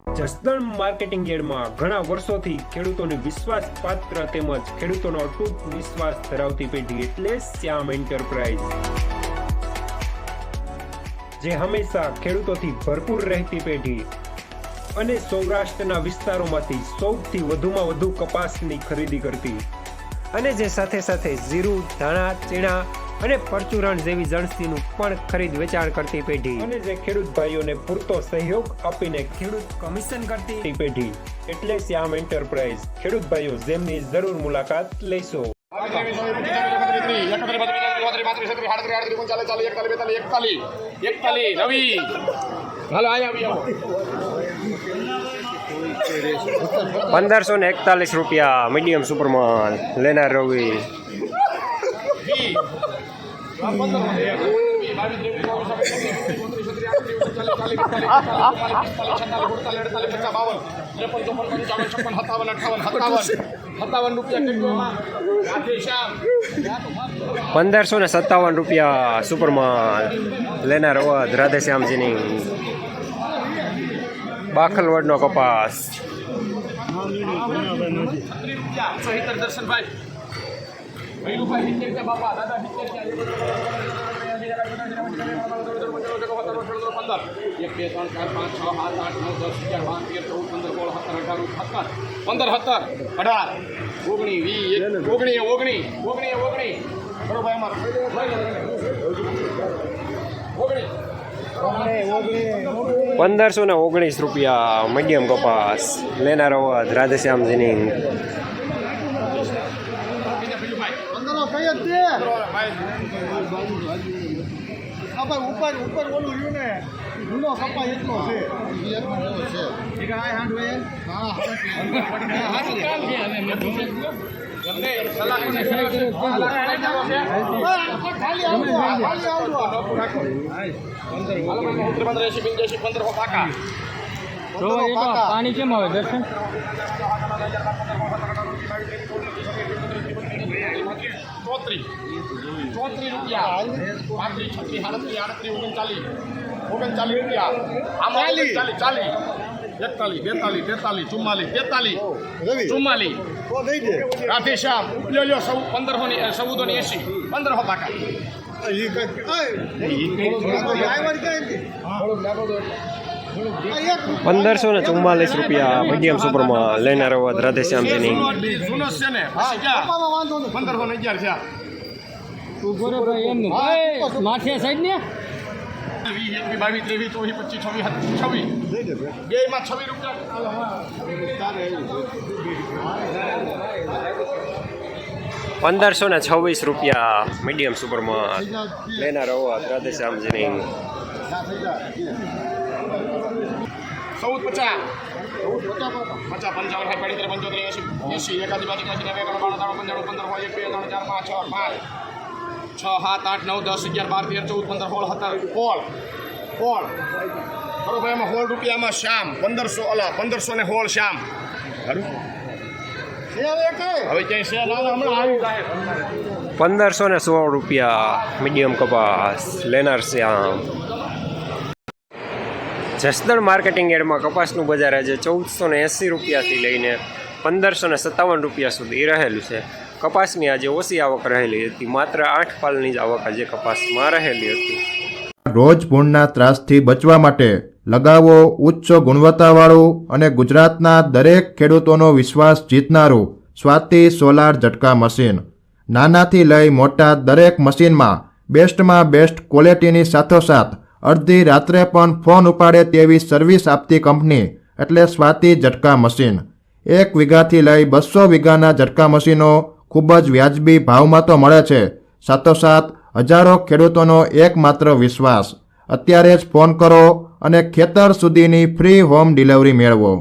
Jasdan marketing યાર્ડમાં ઘણા વર્ષોથી ખેડૂતોની વિશ્વાસપાત્ર તેમજ ખેડૂતોનો અતૂટ વિશ્વાસ ધરાવતી પેઢી એટલે શ્યામ એન્ટરપ્રાઇઝ, જે હંમેશા ખેડૂતોથી ભરપૂર રહેતી પેઢી અને સૌરાષ્ટ્રના વિસ્તારોમાંથી સૌથી વધુમાં વધુ કપાસની ખરીદી કરતી અને જે સાથે સાથે જીરું, ધાણા, ચીણા અને પરચુરણ જેવી જણસીનું પણ ખરીદ વેચાણ કરતી પેઢી અને જે ખેડૂત ભાઈઓને પૂરતો સહયોગ આપીને ખેડૂત કમિશન કરતી પેઢી એટલે શ્યામ એન્ટરપ્રાઇઝ. ખેડૂત ભાઈઓ જેમની જરૂર મુલાકાત લેશો. ₹1541 મીડિયમ સુપરમાન લેનાર રવિ. ₹1557 સુપરમાન લેનાર અવધ રાધેશ્યામજીની. બાખલવડનો કપાસ. ₹1519 મીડિયમ કપાસ લેનાર અવધ રાધેશ્યામજીની. પાણી કેમ આવે દર્શન? રાધેશ્યામ 1580 ₹1544 મીડિયમ સુપરમાં લેનાર અવધ રાધેશ્યામજીની. માથે સાઈડ ને 1526 મીડિયમ સુપરમાં લેનાર અવધ રાધેશ્યામજીની. 1516 શ્યામ 1516 શ્યામ. ₹1516 મીડિયમ કપાસ લેનાર શ્યામ. જસદણ માર્કેટિંગ યાર્ડમાં કપાસનું બજાર આજે ₹1480 લઈને ₹1557 સુધી રહેલું છે. કપાસની આજે ઓછી આવક રહેલી હતી, માત્ર 8 પાલની જ આવક આજે કપાસમાં રહેલી હતી. રોજ ભૂણના ત્રાસથી બચવા માટે લગાવો ઉચ્ચ ગુણવત્તાવાળું અને ગુજરાતના દરેક ખેડૂતોનો વિશ્વાસ જીતનારું સ્વાતિ સોલાર ઝટકા મશીન. નાનાથી લઈ મોટા દરેક મશીનમાં બેસ્ટમાં બેસ્ટ ક્વોલિટીની સાથોસાથ અડધી રાત્રે પણ ફોન ઉપાડે તેવી સર્વિસ આપતી કંપની એટલે સ્વાતિ ઝટકા મશીન. 1 વીઘાથી લઈ 200 વીઘાના ઝટકા મશીનો ખૂબ જ વ્યાજબી ભાવમાં તો મળે છે, સાથોસાથ હજારો ખેડૂતોનો એકમાત્ર વિશ્વાસ. અત્યારે જ ફોન કરો અને ખેતર સુધીની ફ્રી હોમ ડિલિવરી મેળવો.